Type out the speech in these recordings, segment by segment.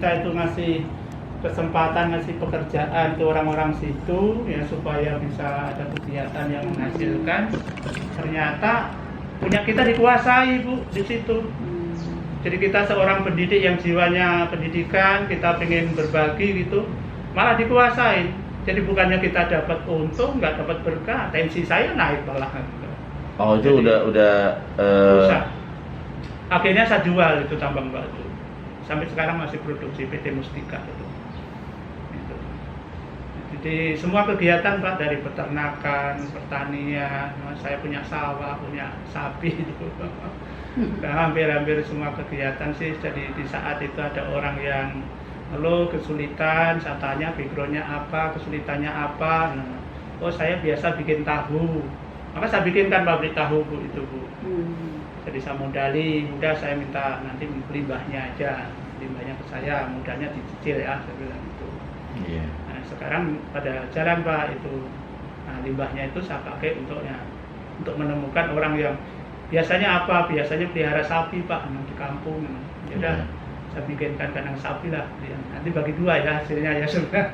Kita itu ngasih kesempatan, ngasih pekerjaan ke orang-orang situ ya supaya bisa ada kegiatan yang menghasilkan. Ternyata punya kita dikuasai, Bu, di situ. Jadi kita seorang pendidik yang jiwanya pendidikan, kita pengen berbagi gitu, malah dikuasain. Jadi bukannya kita dapat untung, nggak dapat berkah, tensi saya naik malah. Oh itu Jadi, udah rusak. Akhirnya saya jual itu tambang batu. Sampai sekarang masih produksi PT Mustika itu. Gitu. Jadi semua kegiatan Pak, dari peternakan, pertanian, saya punya sawah, punya sapi itu. Nah, hampir semua kegiatan sih. Jadi di saat itu ada orang yang ngeluh kesulitan, saya tanya backgroundnya apa, kesulitannya apa. Nah, oh saya biasa bikin tahu, maka saya bikinkan pabrik tahu, Bu, itu, Bu. Jadi saya modali, udah saya minta nanti limbahnya aja, limbahnya ke saya, modalnya dicicil ya, saya bilang gitu. Iya. Nah, sekarang pada jalan Pak itu, nah, limbahnya itu saya pakai untuk menemukan orang yang biasanya apa, biasanya pelihara sapi Pak, di kampung. Ya udah, saya bikinkan kandang sapi lah, nanti bagi dua ya hasilnya ya sudah.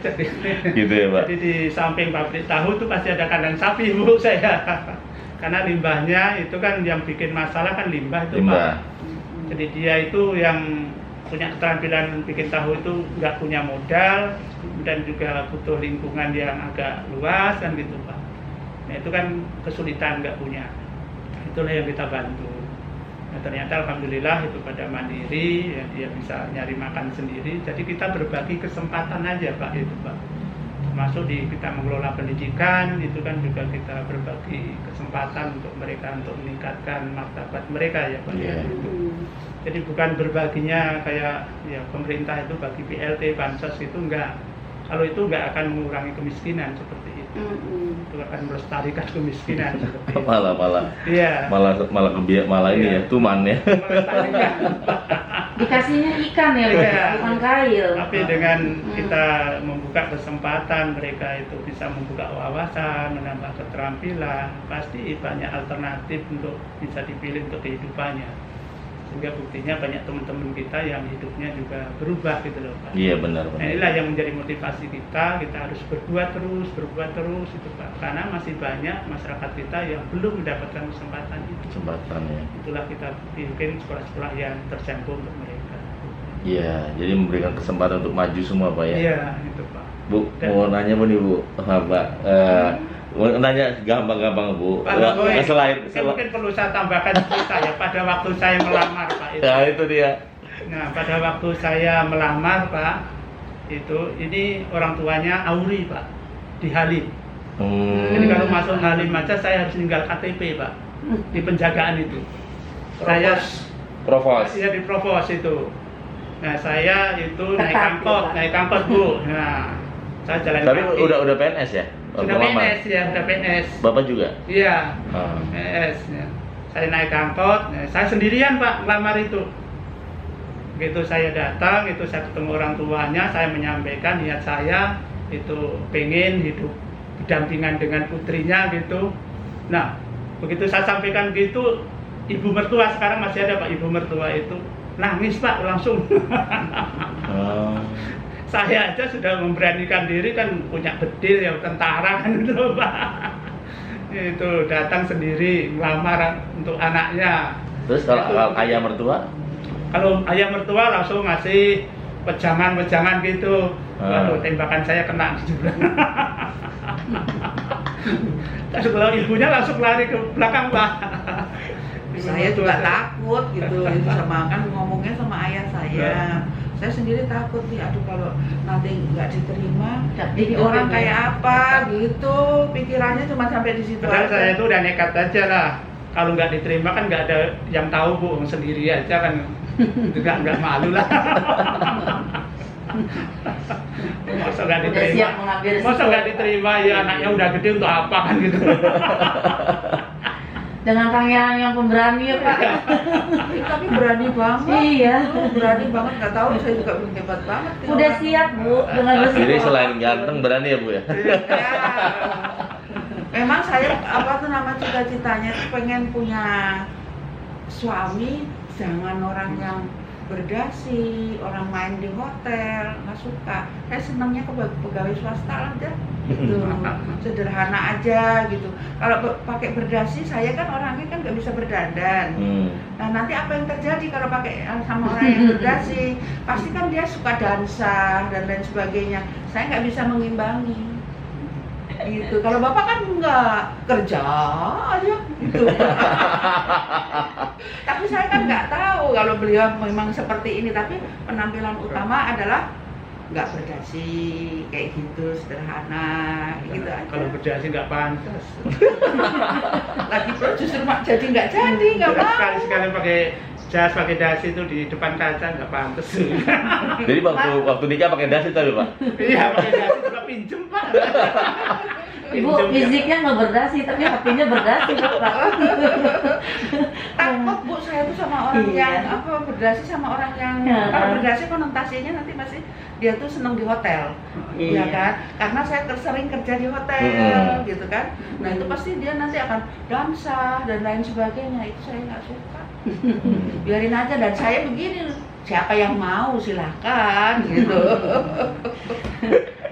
Jadi, Gitu ya Pak. jadi di samping pabrik tahu tuh pasti ada kandang sapi, Bu, saya. Karena limbahnya itu kan yang bikin masalah kan limbah itu Limbah. Pak. Jadi dia itu yang punya keterampilan bikin tahu itu nggak punya modal dan juga butuh lingkungan yang agak luas kan gitu Pak. Nah itu kan kesulitan nggak punya. Itulah yang kita bantu. Nah, ternyata alhamdulillah itu pada mandiri, ya, dia bisa nyari makan sendiri. Jadi kita berbagi kesempatan aja Pak itu Pak. Termasuk di kita mengelola pendidikan itu kan juga kita berbagi kesempatan untuk mereka untuk meningkatkan martabat mereka ya Pak. Yeah. Jadi bukan berbaginya kayak ya pemerintah itu bagi BLT, bansos itu enggak. Kalau itu enggak akan mengurangi kemiskinan seperti itu. Itu akan melestarikan kemiskinan seperti itu. Iya. malah ini ya tuman ya. Melestarikan. Dikasihnya ikan ya, Pak, Iya. bukan kail. Tapi dengan kita membuka kesempatan, mereka itu bisa membuka wawasan, menambah keterampilan, pasti banyak alternatif untuk bisa dipilih untuk kehidupannya. Sehingga buktinya banyak teman-teman kita yang hidupnya juga berubah gitu loh Pak. Iya benar. Nah, inilah yang menjadi motivasi kita harus berbuat terus itu Pak. Karena masih banyak masyarakat kita yang belum mendapatkan kesempatan itu. Kesempatan ya. Itulah kita bikin sekolah-sekolah yang terjangkau untuk mereka. Iya, jadi memberikan kesempatan untuk maju semua Pak ya. Iya, itu Pak. Bu, mau nanya Bu nih Bu, Pak. Mau nanya gampang-gampang Bu. Pak, Selain mungkin perlu saya tambahkan cerita ya pada waktu saya melamar Pak itu. Ya itu dia. Nah, pada waktu saya melamar Pak, ini orang tuanya Auri Pak, di Halim. Jadi kalau masuk Halim aja saya harus tinggal KTP Pak, di penjagaan itu. Provos. Saya di Provos itu. Nah, saya itu Ketat, naik angkot Bu. Nah, saya jalan Tapi kaki. udah PNS ya? Sudah PNS ya, udah PNS. Bapak juga? Iya. Ah. PNS ya. Saya naik angkot, saya sendirian Pak ngelamar itu. Begitu saya datang, itu saya ketemu orang tuanya, saya menyampaikan niat saya itu pengen hidup berdampingan dengan putrinya gitu. Nah, begitu saya sampaikan gitu, ibu mertua sekarang masih ada Pak, ibu mertua itu nangis Pak langsung. Saya aja sudah memberanikan diri kan punya bedil ya tentara kan itu Pak. Itu datang sendiri ngelamar untuk anaknya. Terus kalau ayah mertua? Kalau ayah mertua langsung ngasih pejangan gitu. Waduh, tembakan saya kena juga. Terus kalau ibunya langsung lari ke belakang Pak. Saya juga takut gitu sama kan ngomongnya sama ayah saya. Saya sendiri takut nih, aduh kalau nanti nggak diterima, jadi orang kayak apa gitu, pikirannya cuma sampai di situ Padahal aja. saya itu udah nekat aja lah. Kalau nggak diterima kan nggak ada yang tahu Bu, sendiri aja kan, nggak malu lah. Masa nggak Udah diterima? siap mengambil Masa resiko. nggak diterima ya anaknya udah gede untuk apa kan gitu? Dengan pangeran yang pemberani ya Pak. Tapi berani banget. Iya. Berani banget, nggak tahu saya juga belum hebat banget. nih Udah orang. siap Bu dengan resiko. Jadi selain ganteng berani ya Bu ya? Ya. Memang saya cita-citanya tuh pengen punya suami, jangan orang yang berdasi, orang main di hotel, nggak suka. Saya senangnya ke pegawai swasta aja, gitu, sederhana aja gitu. Kalau pakai berdasi, saya kan orangnya kan nggak bisa berdandan. Nah nanti apa yang terjadi kalau pakai sama orang yang berdasi? Pasti kan dia suka dansa dan lain sebagainya. Saya nggak bisa mengimbangi. Gitu. Kalau bapak kan nggak, kerja aja gitu. Tapi saya kan nggak tahu kalau beliau memang seperti ini, tapi penampilan utama adalah nggak berdasi kayak gitu, sederhana gitu aja. Kalau berdasi nggak pantas. Lagi pro justru jadi nggak mau. Sekali-sekali pakai jas, pakai dasi itu di depan kaca nggak pantas. Jadi waktu nikah pakai dasi tapi Pak. Iya, pakai dasi juga pinjem Pak. Ibu Pinjem, ya. fisiknya nggak berdasi, tapi hatinya berdasi, Pak. Takut Bu saya tuh sama orang Iya. yang berdasi sama orang yang Ya, kalau kan? berdasi konotasinya nanti masih dia tuh seneng di hotel, Iya. ya kan? Karena saya sering kerja di hotel, gitu kan? Nah itu pasti dia nanti akan dansa dan lain sebagainya. Itu saya nggak suka. Biarin aja, dan saya begini, siapa yang mau silahkan gitu.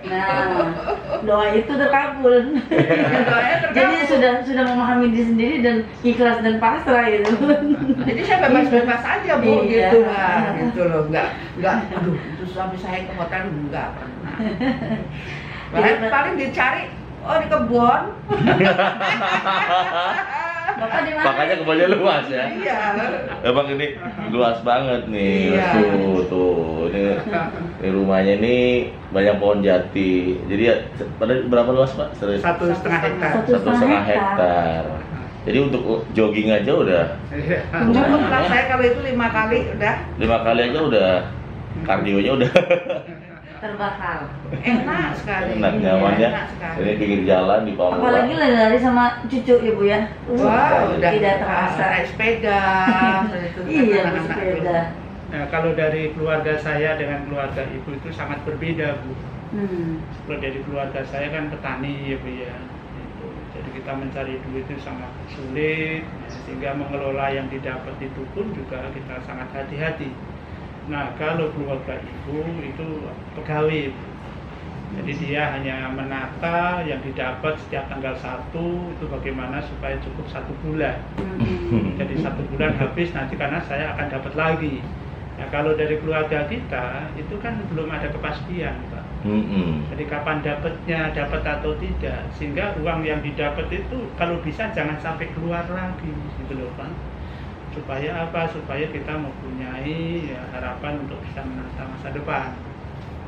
Nah, doa itu terkabul. Doanya Jadi terkabul. sudah memahami diri sendiri dan ikhlas dan pasrah gitu. Jadi saya bebas-bebas aja Bu, Iya. gitu lah, gitu loh. Nggak, aduh, itu suami saya ke hotel nggak pernah. Paling dicari, oh di kebun. Bapak di mana? Makanya kebunnya luas ya. Iya. Emang ini luas banget nih. Iya. Tuh. Ini rumahnya ini banyak pohon jati. Jadi ya, pada berapa luas Pak? 1,5 hektar. 1,5 hektar. Jadi untuk jogging aja udah Iya. Cukup lah saya kalau itu 5 kali udah 5 kali aja udah kardionya udah Terbakar. enak sekali. enak nyamannya. Enak sekali. Ini pinggir jalan di Pamulang. Apalagi lari sama cucu Ibu ya. Wah, udah tidak terasa. naik sepeda. Iya, anak-anak bersepeda. Nah, kalau dari keluarga saya dengan keluarga ibu itu sangat berbeda, Bu. Kalau dari keluarga saya kan petani ya, Bu ya. Gitu. Jadi kita mencari duit itu sangat sulit, ya, sehingga mengelola yang didapat itu pun juga kita sangat hati-hati. Nah, kalau keluarga ibu itu pegawai, Bu. Jadi dia hanya menata yang didapat setiap tanggal 1 itu bagaimana supaya cukup 1 bulan. Jadi 1 bulan habis nanti karena saya akan dapat lagi. Nah, kalau dari keluarga kita itu kan belum ada kepastian, Pak. Jadi kapan dapatnya, dapat atau tidak, sehingga uang yang didapat itu kalau bisa jangan sampai keluar lagi, gitu loh Pak. Supaya apa? Supaya kita mempunyai ya, harapan untuk bisa menata masa depan.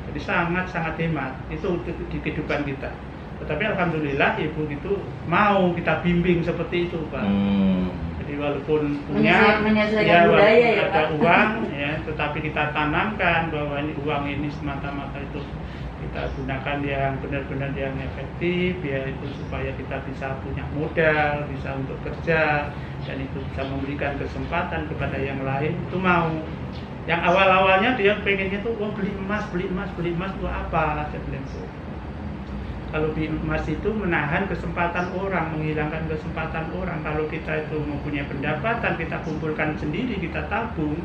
Jadi sangat-sangat hemat itu di kehidupan kita. Tetapi alhamdulillah ibu itu mau kita bimbing seperti itu Pak. Jadi walaupun punya menyesuaikan budaya walaupun ya, ada Pak. uang ya, tetapi kita tanamkan bahwa ini uang ini semata-mata itu kita gunakan yang benar-benar yang efektif ya, itu supaya kita bisa punya modal, bisa untuk kerja, dan itu bisa memberikan kesempatan kepada yang lain. Itu mau. Yang awal-awalnya dia pengennya tuh beli emas buat apa? Saya bilang tuh. Kalau di emas itu menahan kesempatan orang, menghilangkan kesempatan orang. Kalau kita itu mempunyai pendapatan, kita kumpulkan sendiri, kita tabung,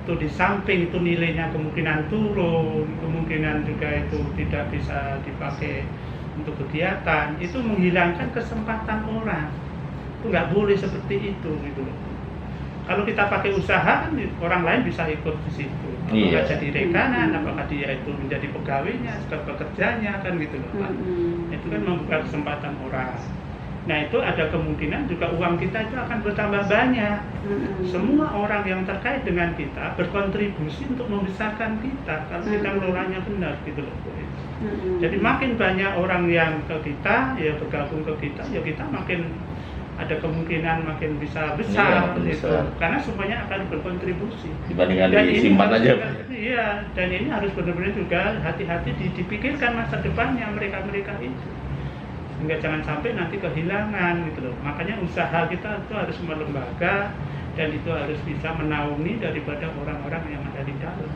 itu di samping itu nilainya kemungkinan turun, kemungkinan juga itu tidak bisa dipakai untuk kegiatan, itu menghilangkan kesempatan orang. Itu nggak boleh seperti itu, gitu loh. Kalau kita pakai usaha kan orang lain bisa ikut di situ. Apakah jadi rekanan, apakah dia itu menjadi pegawainya, pekerjanya kan gitu loh Pak. Itu kan membuka kesempatan orang. Nah itu ada kemungkinan juga uang kita itu akan bertambah banyak. Semua orang yang terkait dengan kita berkontribusi untuk membesarkan kita kalau kita mengelolanya benar gitu loh. Jadi makin banyak orang yang ke kita ya bergabung ke kita ya kita makin ada kemungkinan makin bisa besar gitu. Karena semuanya akan berkontribusi dibandingkan dan disimpan aja juga, iya, dan ini harus benar-benar juga hati-hati dipikirkan masa depannya mereka itu, sehingga jangan sampai nanti kehilangan gitu loh. Makanya usaha kita itu harus melembaga dan itu harus bisa menaungi daripada orang-orang yang ada di dalam.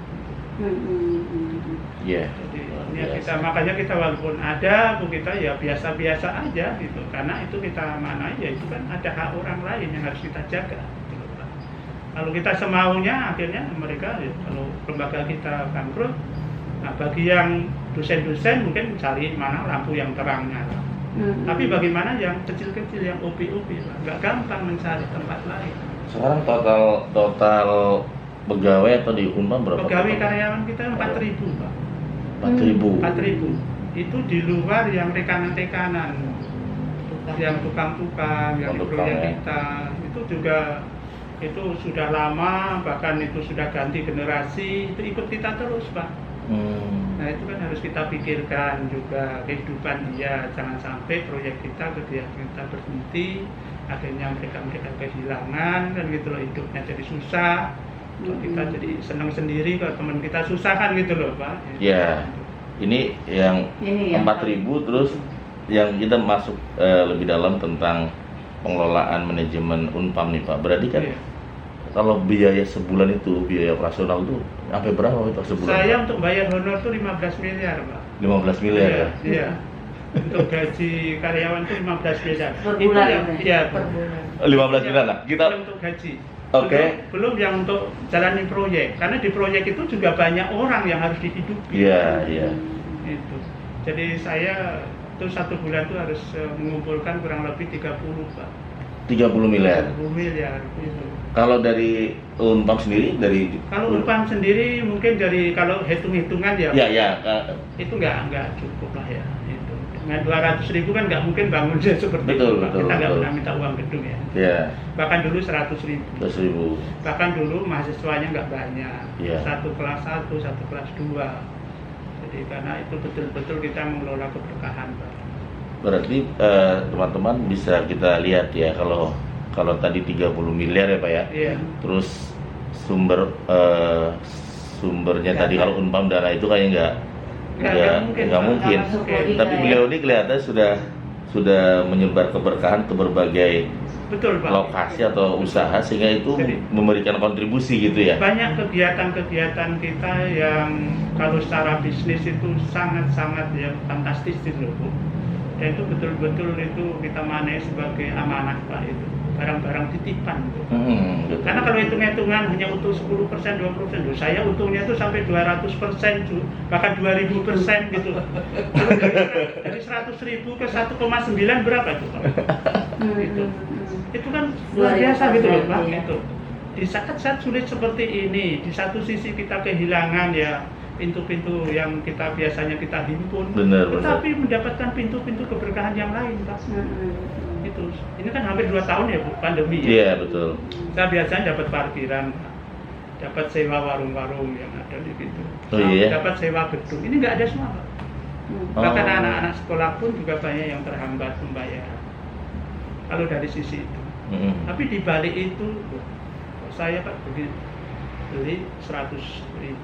Iya. Jadi ya kita, makanya kita walaupun ada kita ya biasa-biasa aja gitu, karena itu kita manai ya itu kan ada hak orang lain yang harus kita jaga gitu, Pak. Kalau kita semaunya, akhirnya mereka, ya, kalau lembaga kita bangkrut, nah bagi yang dosen-dosen mungkin cari mana lampu yang terang nyala. Tapi bagaimana yang kecil-kecil, yang OP-OP, nggak gampang mencari tempat lain. Sekarang total pegawai atau di Unpam berapa? Pegawai karyawan kita 4.000, Pak. 4.000. 4.000. Itu di luar yang rekanan-rekanan, yang tukang-tukang, yang di proyek ya. kita, itu juga itu sudah lama, bahkan itu sudah ganti generasi, itu ikut kita terus, Pak. Nah itu kan harus kita pikirkan juga kehidupan dia, jangan sampai proyek kita, kegiatan kita berhenti, akhirnya mereka kehilangan, kan gitu loh, hidupnya jadi susah, kita jadi senang sendiri kalau teman kita susah kan gitu loh, Pak. Ya, ini yang 4.000, terus yang kita masuk lebih dalam tentang pengelolaan manajemen Unpam nih Pak. Berarti kan Iya. kalau biaya sebulan itu, biaya operasional itu sampai berapa itu sebulan? Saya Pak? untuk bayar honor tuh 15 miliar, Pak. 15 miliar Iya, ya? iya. Untuk gaji karyawan tuh 15 miliar. Per Itu bulan yang, ya? iya, Per bulan. 15 miliar lah. Kita Itu untuk gaji. Oke. Belum yang untuk jalani proyek. Karena di proyek itu juga banyak orang yang harus dihidupi. Iya, iya. Itu. Jadi saya itu 1 bulan tuh harus mengumpulkan kurang lebih 30, Pak. 30 miliar. 30 miliar gitu. Kalau dari Unpam sendiri dari Kalau Unpam sendiri mungkin dari kalau hitung-hitungan ya, Ya, itu nggak cukup lah ya. Itu dengan 200.000 kan nggak mungkin bangun seperti Betul, itu, Pak. betul, Kita nggak betul. pernah minta uang gedung ya. ya Bahkan dulu 100.000. 100.000. Bahkan dulu mahasiswanya nggak banyak. Iya. Satu kelas 1, satu kelas 2. Jadi karena itu betul-betul kita mengelola keberkahan, Pak. Berarti teman-teman bisa kita lihat ya, kalau tadi 30 miliar ya Pak ya. Iya. Terus sumbernya tadi kalau Unpam dana itu kayaknya nggak mungkin. Nggak masuk logika Tapi ya. beliau ini kelihatan sudah menyebar keberkahan ke berbagai Betul, Pak. lokasi atau usaha, sehingga itu Jadi- memberikan kontribusi gitu ya. Banyak kegiatan-kegiatan kita yang kalau secara bisnis itu sangat-sangat ya fantastis itu loh, Bu. Dan itu betul-betul itu kita manai sebagai amanah, Pak, itu. Barang-barang titipan gitu. Betul. Karena kalau hitung-hitungan hanya untuk 10%, 20%, loh, saya untungnya itu sampai 200%, bahkan 2000% gitu. Kalau dari 100.000 ke 1,9 berapa itu, Pak? Gitu. Itu kan luar biasa gitu loh, Pak. Iya. Gitu. Di saat-saat sulit seperti ini, di satu sisi kita kehilangan ya pintu-pintu yang kita biasanya kita himpun, Benar. tetapi mendapatkan pintu-pintu keberkahan yang lain, Pak. Itu. Ini kan hampir 2 tahun ya, Bu, pandemi ya. Iya betul. Kita biasanya dapat parkiran, Pak. Dapat sewa warung-warung yang ada di situ. Oh, iya? Dapat sewa gedung. Ini nggak ada semua, Pak. Bahkan anak-anak sekolah pun juga banyak yang terhambat pembayaran. Kalau dari sisi itu. Tapi di balik itu, loh, kok saya Pak beli 100.000.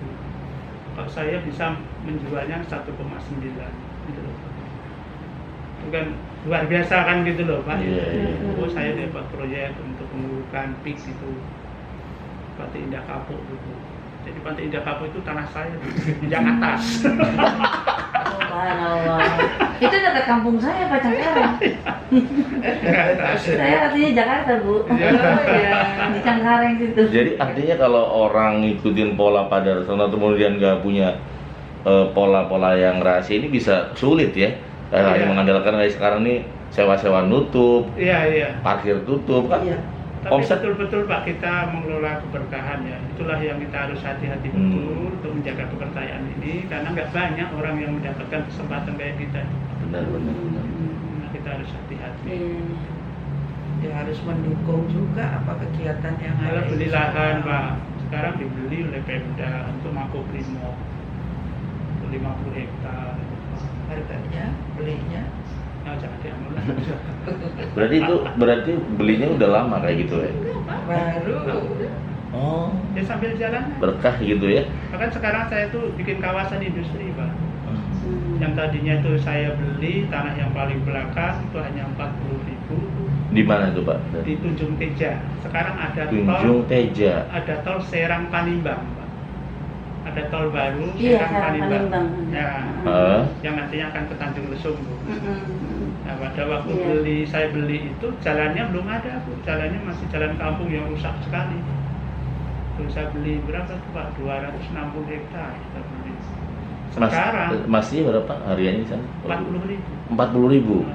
Kok saya bisa menjualnya 1,9 gitu loh. Itu kan luar biasa kan gitu loh, Pak. Iya. Oh, saya dapat proyek untuk mengurukan PIK itu Pantai Indah Kapuk gitu. Jadi Pantai Indah Kapuk itu tanah saya yang atas. Subhanallah. Itu dekat kampung saya, Pak Cangkareng. Yang atas. Saya artinya Jakarta, Bu. Iya. Di Cangkareng situ. Jadi artinya kalau orang ngikutin pola pada Darsono kemudian nggak punya pola-pola yang rahasia, ini bisa sulit ya. Hanya Iya. mengandalkan kayak sekarang nih sewa-sewa nutup, Iya, iya. parkir tutup kan. Iya. Tapi Omset- betul-betul Pak, kita mengelola keberkahan ya. Itulah yang kita harus hati-hati Hmm. betul untuk menjaga kepercayaan ini, karena nggak banyak orang yang mendapatkan kesempatan kayak kita. Benar. Nah, kita harus hati-hati. Ya harus mendukung juga apa kegiatan yang Kalau ada. beli itu lahan, semua. Pak, sekarang dibeli oleh Pemda untuk Makobrimob 50 hektar. Harganya, belinya. Nah, jangan diambil lah. Berarti belinya udah lama kayak gitu ya. Baru. Oh, Ya sambil jalan. berkah gitu ya. Bahkan sekarang saya tuh bikin kawasan industri, Pak. Yang tadinya itu saya beli tanah yang paling belakang itu hanya 40.000 Di mana tuh Pak? di Tunjung Teja. Sekarang ada Tunjung tol, Teja. ada tol Serang Panimbang, Pak. Ada tol baru Iya, Serang Serang Panimbang. Panimbang. Ya, yang nantinya akan ke Tanjung Lesung, Bu. Nah, pada waktu Iya. saya beli itu jalannya belum ada, Bu. Jalannya masih jalan kampung yang rusak sekali. Saya beli berapa tuh Pak? 260 hektar kita beli. Sekarang masih berapa hariannya di sana? 40.000. 40.000.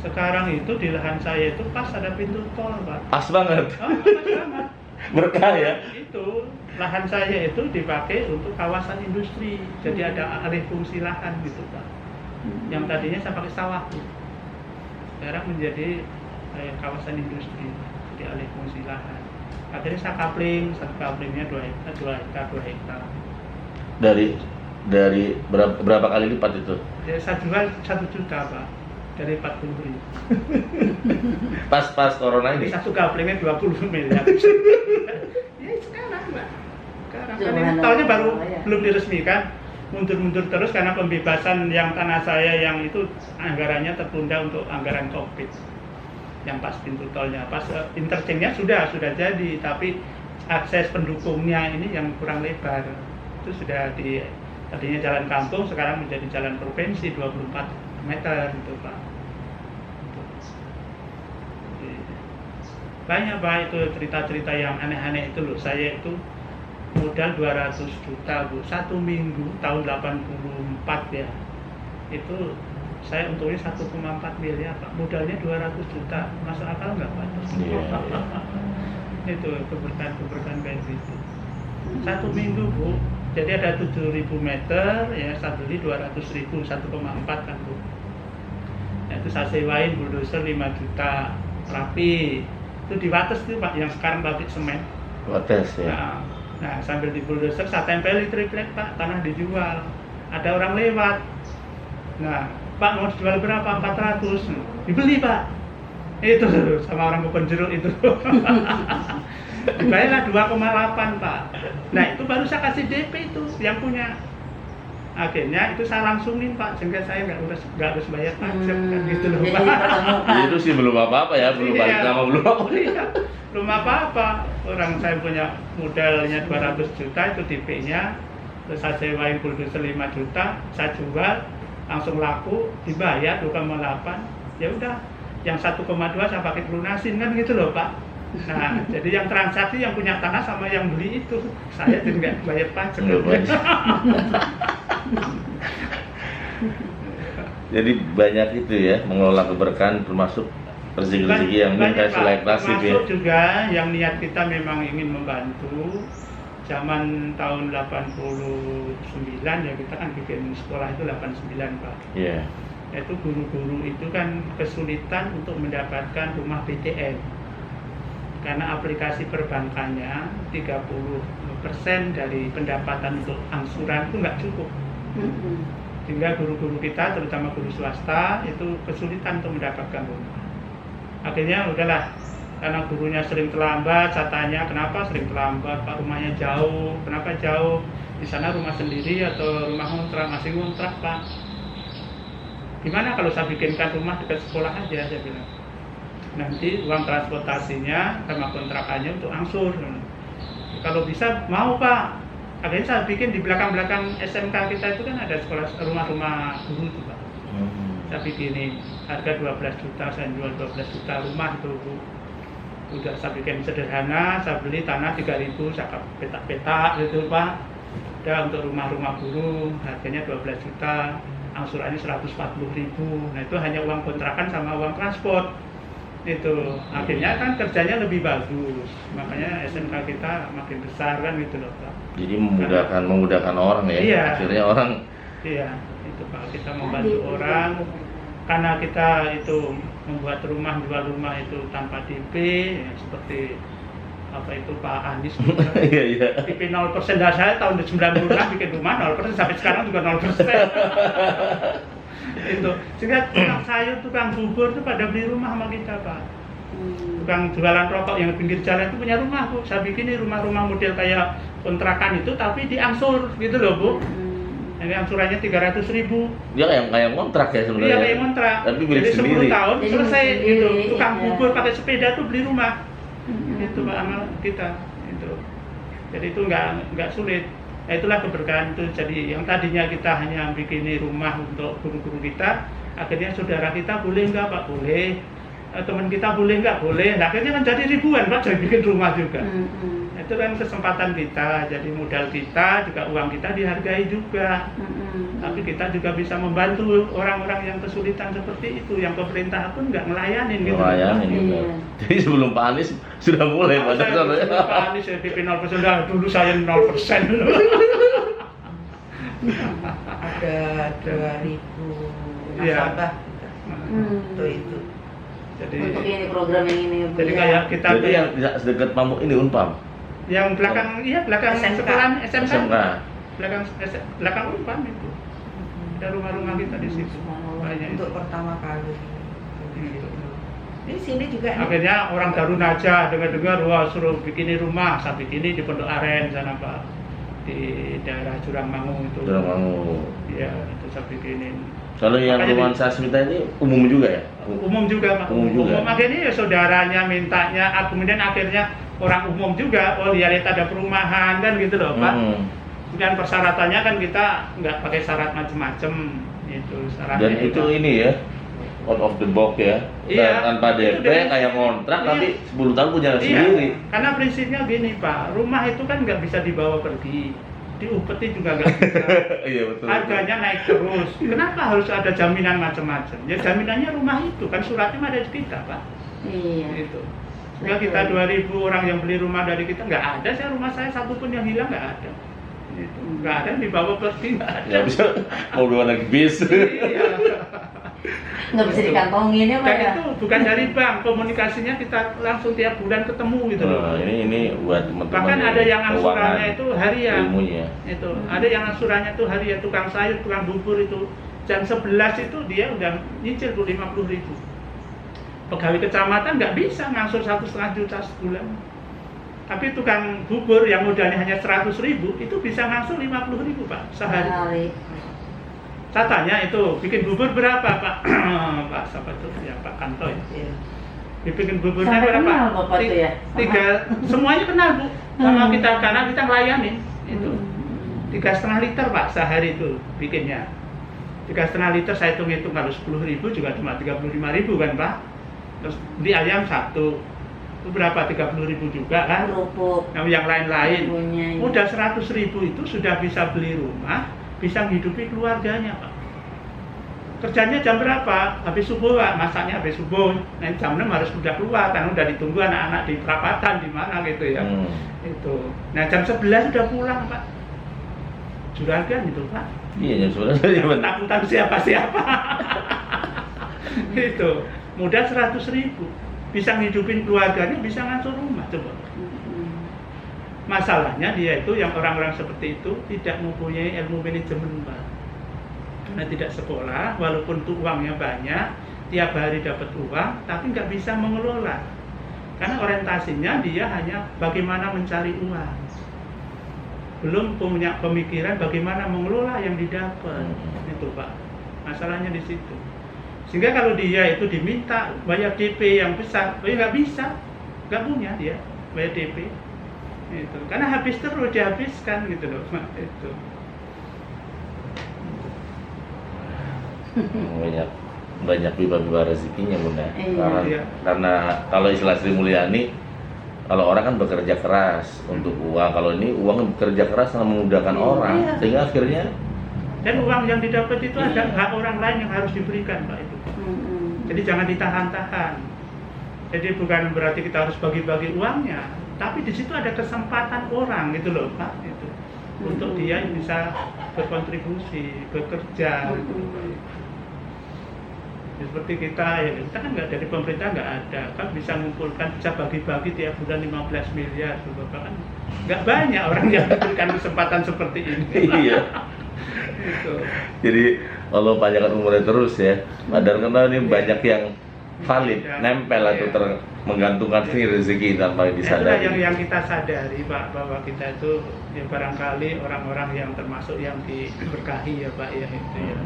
Sekarang itu di lahan saya itu pas ada pintu tol Pak. Pas banget. Oh, pas banget. Berkah ya. Itu lahan saya itu dipakai untuk kawasan industri. Jadi ada alih fungsi lahan gitu Pak. Yang tadinya saya pakai sawah tuh. Sekarang menjadi kawasan industri, jadi alih fungsi lahan. Akhirnya saya kapling, satu kaplingnya 2 hektar. Dari berapa kali lipat itu? Jadi saya jual 1 juta Pak, dari 40.000. Pas corona ini. Satu kaplingnya 20 miliar. Ya sekarang Pak. Sekarang kan ini tahunnya baru belum diresmikan. Mundur-mundur terus karena pembebasan yang tanah saya yang itu anggarannya tertunda untuk anggaran COVID. Yang pas pintu tolnya, pas interchange-nya sudah jadi, tapi akses pendukungnya ini yang kurang lebar. Itu sudah tadinya jalan kampung, sekarang menjadi jalan provinsi 24 meter gitu Pak. Banyak Pak itu cerita-cerita yang aneh-aneh itu loh. Saya itu modal 200 juta Bu, 1 minggu tahun 84 ya. Itu saya untungnya 1,4 miliar Pak, modalnya 200 juta, masuk akal nggak Pak? Itu keberkahan kayak gitu. 1 minggu Bu, jadi ada 7.000 meter ya, saya beli 200.000, 1,4 kan Bu. Nah, itu saya sewain bulldozer 5 juta, rapi. Itu di Wates tuh Pak, yang sekarang pabrik semen. Wates ya. Nah, sambil di bulldozer saya tempel di triplek Pak, tanah dijual. Ada orang lewat. Nah, Pak mau dijual berapa? 400. Dibeli Pak. Itu sama orang kebun jeruk itu. Dibayarlah 2,8 Pak. Nah itu baru saya kasih DP itu yang punya. Akhirnya itu saya langsungin Pak, sehingga saya nggak harus bayar pajak kan gitu loh Pak. Itu sih belum apa-apa ya, belum balik nama belum apa. Iya, belum apa-apa. Orang saya punya modalnya 200 juta itu DP-nya. Terus saya sewain bulldozer 5 juta, saya jual langsung laku, dibayar 2,8. Ya udah, yang 1,2 saya pakai lunasin kan gitu loh Pak. Nah, jadi yang transaksi yang punya tanah sama yang beli itu saya jadi nggak bayar pajak. Jadi banyak itu ya mengelola keberkahan, termasuk rezeki-rezeki yang minta selektif ya. Termasuk juga yang niat kita memang ingin membantu. Zaman tahun 89 ya kita kan bikin sekolah itu 89 Pak. Iya. Itu guru-guru itu kan kesulitan untuk mendapatkan rumah PTN. Karena aplikasi perbankannya 30% dari pendapatan untuk angsuran itu nggak cukup. Sehingga guru-guru kita, terutama guru swasta, itu kesulitan untuk mendapatkan rumah. Akhirnya udahlah, karena gurunya sering terlambat, saya tanya kenapa sering terlambat, Pak rumahnya jauh, kenapa jauh? Di sana rumah sendiri atau rumah ngontrak? Masih ngontrak Pak. Gimana kalau saya bikinkan rumah dekat sekolah aja, saya bilang. Nanti uang transportasinya sama kontrakannya untuk angsur. Kalau bisa mau Pak. Akhirnya saya bikin di belakang-belakang SMK kita itu kan ada sekolah rumah-rumah guru itu Pak. Saya bikinin harga 12 juta, saya jual 12 juta rumah itu Bu. Udah saya bikin sederhana, saya beli tanah 3.000, saya petak-petak gitu Pak. Udah untuk rumah-rumah guru harganya 12 juta, angsurannya 140.000. Nah itu hanya uang kontrakan sama uang transport. Itu akhirnya kan kerjanya lebih bagus, makanya SMK kita makin besar kan gitu loh Pak. Jadi memudahkan orang ya. Iya. Akhirnya orang. Iya, itu Pak, kita membantu orang karena kita itu membuat rumah, jual rumah itu tanpa DP ya, seperti apa itu Pak Anies. Iya iya. DP 0% dah saya tahun 96 bikin rumah 0% sampai sekarang juga 0%. Itu sehingga tukang sayur, tukang bubur itu pada beli rumah sama kita Pak. Tukang jualan rokok yang pinggir jalan itu punya rumah Bu. Saya bikin rumah-rumah model kayak kontrakan itu tapi diangsur gitu loh Bu. Ini angsurannya 300.000. Dia kayak kontrak ya sebenarnya. Iya kayak kontrak. Tapi milik jadi sendiri. 10 tahun Jadi selesai milik itu. sendiri, Tukang iya. bubur pakai sepeda tuh beli rumah. Itu Pak amal kita itu. Jadi itu nggak sulit. Nah, itulah keberkahan itu. Jadi yang tadinya kita hanya bikin rumah untuk guru-guru kita, akhirnya saudara kita boleh nggak Pak? Boleh. Teman kita boleh nggak? Boleh. Nah, akhirnya kan jadi ribuan Pak jadi bikin rumah juga. Itu itu kan kesempatan kita, jadi modal kita juga uang kita dihargai juga. Tapi kita juga bisa membantu orang-orang yang kesulitan seperti itu, yang pemerintah pun nggak ngelayanin gitu. Ngelayanin gitu. Iya. Jadi sebelum Pak Anies sudah mulai Pak Dokter. Saya Pak Anies ya PP 0%, dah dulu saya 0%. Ada 2000 Iya. nasabah untuk Hmm. itu. Jadi Untuk ini program yang ini Bu, jadi ya. kayak kita Jadi yang tidak sedekat Pamuk ini Unpam. yang belakang belakang SMK. sekolah SMK. SMK. Belakang Unpam itu. Ada rumah-rumah kita di situ. Banyak itu. Untuk pertama kali. Gitu. Ini sini juga nih. Akhirnya orang Garunaja dengar-dengar wah suruh bikinin rumah, saya bikinin di Pondok Aren sana Pak, di daerah Jurangmangu itu. Jurangmangu. Iya, itu saya bikinin. Kalau yang Makanya Rumahan Sasmita ini umum juga ya? Umum juga Pak. Umum juga. Akhirnya ya saudaranya mintanya, kemudian akhirnya orang umum juga, oh lihat ada perumahan kan gitu loh Pak. Dan persyaratannya kan kita nggak pakai syarat macem-macem itu syaratnya. Dan itu ini ya, out of the box ya, Iya, tanpa itu DP dari- kayak kontrak iya. tapi 10 tahun punya Iya, sendiri. karena prinsipnya gini Pak, rumah itu kan nggak bisa dibawa pergi, diupeti juga nggak bisa. Iya betul. Harganya naik terus. Kenapa harus ada jaminan macam-macam? Ya jaminannya rumah itu kan suratnya ada di kita Pak. Iya. Gitu. Sehingga kita 2000 orang yang beli rumah dari kita nggak ada, rumah saya satupun yang hilang nggak ada. Gitu. Nggak ada yang dibawa pergi, nggak ada. Nggak bisa mau bawa naik bis. Iya. Nggak bisa dikantongin ya Pak Dan ya. itu bukan dari bank, komunikasinya kita langsung tiap bulan ketemu gitu loh. Nah, ini buat teman-teman. Bahkan ada yang angsurannya keuangan, itu harian. ilmunya. Itu ada yang angsurannya itu harian, tukang sayur, tukang bubur itu jam 11 itu dia udah nyicil tuh 50.000. Pegawai kecamatan nggak bisa ngangsur 1,5 juta sebulan. Tapi tukang bubur yang modalnya hanya 100.000 itu bisa ngangsur 50.000 Pak sehari. Sehari. Saya tanya itu bikin bubur berapa Pak? Pak siapa tuh? Ya Pak Kanto ya. Iya. Dibikin buburnya Sampai berapa? kenal Bapak tuh ya? Tiga, semuanya kenal Bu. Sama kita karena kita ngelayanin itu. Hmm. 3,5 liter Pak sehari itu bikinnya. 3,5 liter saya hitung-hitung kalau 10.000 juga cuma 35.000 kan Pak. Terus beli ayam satu itu berapa? 30.000 juga kan? Kerupuk. Yang lain-lain. Punya ini. Udah 100.000 itu sudah bisa beli rumah, bisa menghidupi keluarganya Pak. Kerjanya jam berapa? Habis subuh Pak, masaknya habis subuh. Nah jam 6 harus udah keluar, kan udah ditunggu anak-anak di perapatan di mana gitu ya. Itu. Nah jam 11 udah pulang Pak. Juragan itu Pak. Iya, sudah saya Takut-takut siapa-siapa. Itu. Modal 100.000. Bisa ngidupin keluarganya, bisa ngatur rumah coba. Masalahnya dia itu yang orang-orang seperti itu tidak mempunyai ilmu manajemen Pak. Karena tidak sekolah, walaupun tuh uangnya banyak, tiap hari dapat uang, tapi nggak bisa mengelola. Karena orientasinya dia hanya bagaimana mencari uang. Belum punya pemikiran bagaimana mengelola yang didapat. Itu Pak. Masalahnya di situ. Sehingga kalau dia itu diminta bayar DP yang besar, dia nggak bisa, nggak punya dia bayar DP. Itu. Karena habis terus dihabiskan gitu loh. Itu. banyak pipa-pipa rezekinya Bunda. Iya. Karena kalau istilah Sri Mulyani, kalau orang kan bekerja keras untuk uang, kalau ini uang bekerja keras sangat memudahkan orang, Iya. sehingga akhirnya Dan uang yang didapat itu ada hak orang lain yang harus diberikan Pak itu. Jadi jangan ditahan-tahan. Jadi bukan berarti kita harus bagi-bagi uangnya, tapi di situ ada kesempatan orang gitu loh Pak itu. Untuk dia bisa berkontribusi, bekerja gitu. Ya, seperti kita ya, kita kan nggak dari pemerintah nggak ada, kan bisa mengumpulkan, bisa bagi-bagi tiap bulan 15 miliar, Bapak kan nggak banyak orang yang diberikan kesempatan seperti ini. iya. Gitu. Jadi kalau panjangkan umurnya terus ya, padahal karena ini banyak yang valid, Iya. nempel atau Iya. menggantungkan sendiri rezeki tanpa Itulah disadari. yang kita sadari Pak, bahwa kita itu ya barangkali orang-orang yang termasuk yang diberkahi ya Pak ya itu ya.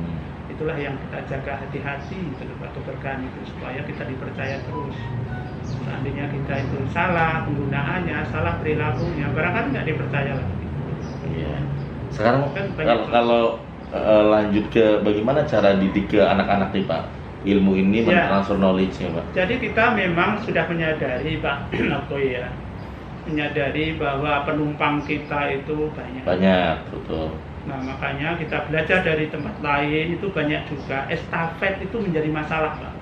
Itulah yang kita jaga hati-hati itu Pak, keberkahan itu supaya kita dipercaya terus. Seandainya kita itu salah penggunaannya, salah perilakunya, barangkali nggak dipercaya lagi. Iya. Sekarang Kan banyak kalau lanjut ke bagaimana cara didik ke anak-anak nih Pak, ilmu ini Ya. mentransfer knowledge-nya Pak. Jadi kita memang sudah menyadari Pak, apa ya, menyadari bahwa penumpang kita itu banyak. Banyak, betul. Nah, makanya kita belajar dari tempat lain itu banyak juga. Estafet itu menjadi masalah, Pak.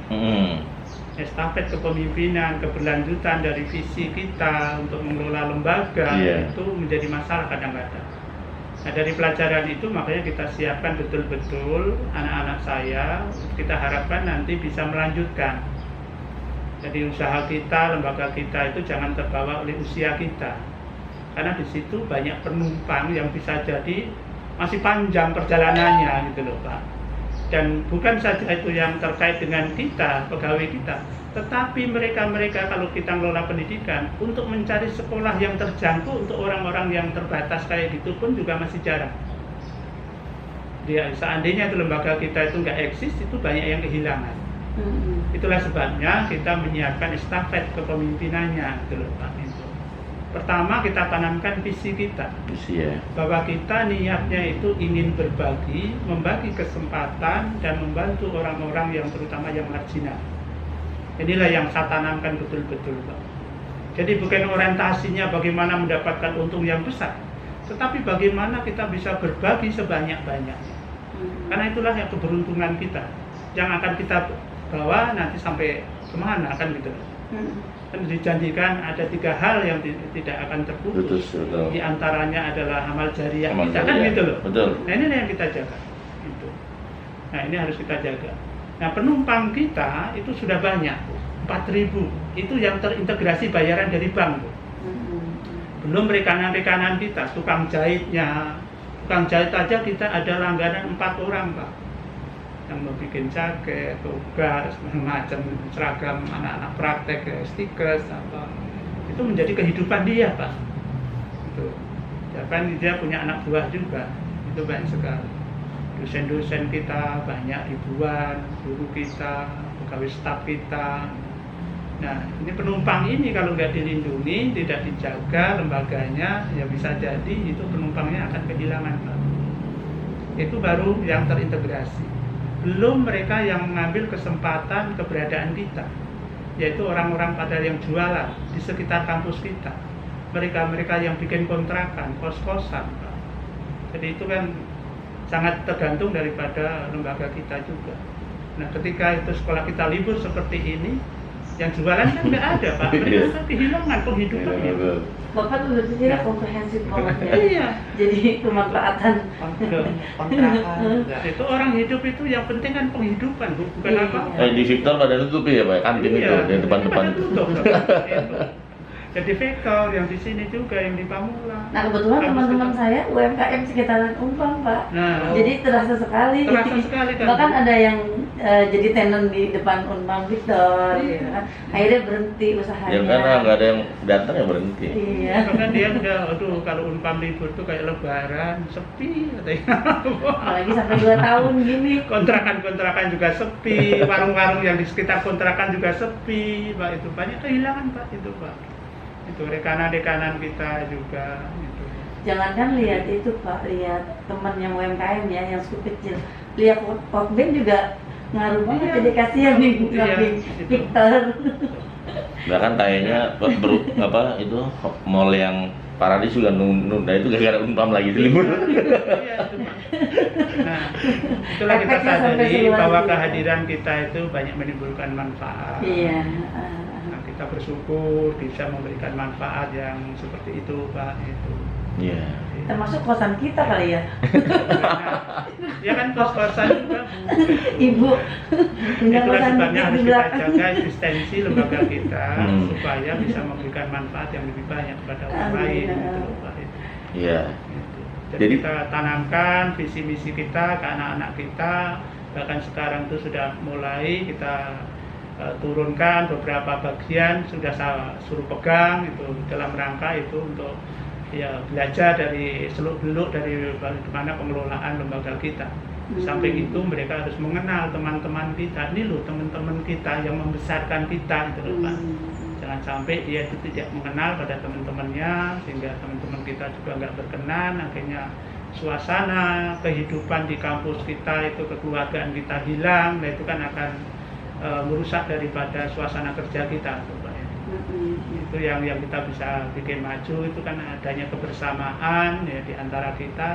Estafet kepemimpinan, keberlanjutan dari visi kita untuk mengelola lembaga itu menjadi masalah kadang-kadang. Nah, dari pelajaran itu makanya kita siapkan betul-betul anak-anak saya, kita harapkan nanti bisa melanjutkan. Jadi usaha kita, lembaga kita itu jangan terbawa oleh usia kita. Karena di situ banyak penumpang yang bisa jadi masih panjang perjalanannya gitu loh, Pak. Dan bukan saja itu yang terkait dengan kita, pegawai kita, tetapi mereka-mereka kalau kita ngelola pendidikan untuk mencari sekolah yang terjangkau untuk orang-orang yang terbatas kayak gitu pun juga masih jarang. Dia seandainya itu lembaga kita itu nggak eksis, itu banyak yang kehilangan. Itulah sebabnya kita menyiapkan estafet kepemimpinannya gitu loh, Pak. Pertama kita tanamkan visi kita, bahwa kita niatnya itu ingin berbagi, membagi kesempatan dan membantu orang-orang yang terutama yang marginal. Inilah yang saya tanamkan betul-betul, Pak. Jadi bukan orientasinya bagaimana mendapatkan untung yang besar, tetapi bagaimana kita bisa berbagi sebanyak-banyaknya. Karena itulah yang keberuntungan kita, yang akan kita bawa nanti sampai kemana kan gitu. Dan dijanjikan ada 3 hal yang tidak akan terputus. Di antaranya adalah amal jariah kita kan gitu loh. Nah ini yang kita jaga. Gitu. Nah ini harus kita jaga. Nah penumpang kita itu sudah banyak, 4.000. Itu yang terintegrasi bayaran dari bank. Belum rekanan-rekanan kita, tukang jahitnya. Tukang jahit aja kita ada langganan 4 orang, Pak. Yang mau bikin jaket, toga, macam seragam anak-anak praktek, stiker, apa itu menjadi kehidupan dia, Pak. Itu, ya kan dia punya anak buah juga, itu banyak sekali. Dosen-dosen kita banyak ribuan, guru kita, pegawai staf kita. Nah, ini penumpang ini kalau nggak dilindungi, tidak dijaga lembaganya, ya bisa jadi itu penumpangnya akan kehilangan, Pak. Itu baru yang terintegrasi. Belum mereka yang mengambil kesempatan keberadaan kita, yaitu orang-orang pada yang jualan di sekitar kampus kita, mereka-mereka yang bikin kontrakan, kos-kosan, Pak. Jadi itu kan sangat tergantung daripada lembaga kita juga. Nah ketika itu sekolah kita libur seperti ini, yang jualan kan nggak ada, Pak. Mereka kan kehilangan penghidupannya. Bapak tuh berpikirnya komprehensif banget ya. Iya. Jadi kemanfaatan kontrakan. Iya. Itu orang hidup itu yang penting kan penghidupan, bukan Iya. apa. Di Victor pada tutup ya, Pak, kantin itu di depan-depan. Pada tutup, itu. Jadi Victor yang di sini juga yang di Pamulang. Nah kebetulan Kampus teman-teman kita. saya UMKM sekitaran Umpang, Pak. Nah, Jadi terasa sekali. terasa sekali kan. Bahkan ada yang jadi tenant di depan Umpang Victor, Iya. gitu kan. Akhirnya berhenti usahanya. Ya karena nggak ada yang datang ya berhenti. Iya. Karena dia udah, aduh kalau Unpam libur tuh kayak lebaran, sepi katanya. Apalagi sampai 2 tahun gini. Kontrakan-kontrakan juga sepi, warung-warung yang di sekitar kontrakan juga sepi, Pak. Itu banyak kehilangan, Pak, itu, Pak. Itu rekanan-rekanan kita juga itu. Jangankan lihat itu Pak, lihat teman yang UMKM ya, yang cukup kecil. Lihat Workbank juga ngaruh banget, Iya. jadi kasihan nih Iya, samping itu. Victor. Bahkan kayaknya itu mall yang Paradis juga nunda itu gara-gara Unpam lagi di libur. Iya, itu, Pak. Nah, itulah kita Efeknya sampai sadari seluas bahwa itu. kehadiran kita itu banyak menimbulkan manfaat. Iya. Nah, kita bersyukur bisa memberikan manfaat yang seperti itu, Pak. Itu. Iya. Termasuk kosan kita kali ya. Ya kan kos-kosan juga, Bu. Ibu. Punya Itulah kosan sebabnya di harus kita belakang. jaga eksistensi lembaga kita Hmm. supaya bisa memberikan manfaat yang lebih banyak kepada orang Amin. lain. Gitu loh, Pak. Iya. Gitu. Jadi Jadi- kita tanamkan visi misi kita ke anak-anak kita, bahkan sekarang itu sudah mulai kita turunkan beberapa bagian, sudah saya suruh pegang itu dalam rangka itu untuk ya belajar dari seluk-beluk dari bagaimana pengelolaan lembaga kita. Di samping itu mereka harus mengenal teman-teman kita, ini loh teman-teman kita yang membesarkan kita itu loh, Pak. Jangan sampai dia itu tidak mengenal pada teman-temannya sehingga teman-teman kita juga nggak berkenan, akhirnya suasana kehidupan di kampus kita itu kekeluargaan kita hilang, nah itu kan akan merusak daripada suasana kerja kita, Pak. Itu yang kita bisa bikin maju itu kan adanya kebersamaan ya di antara kita.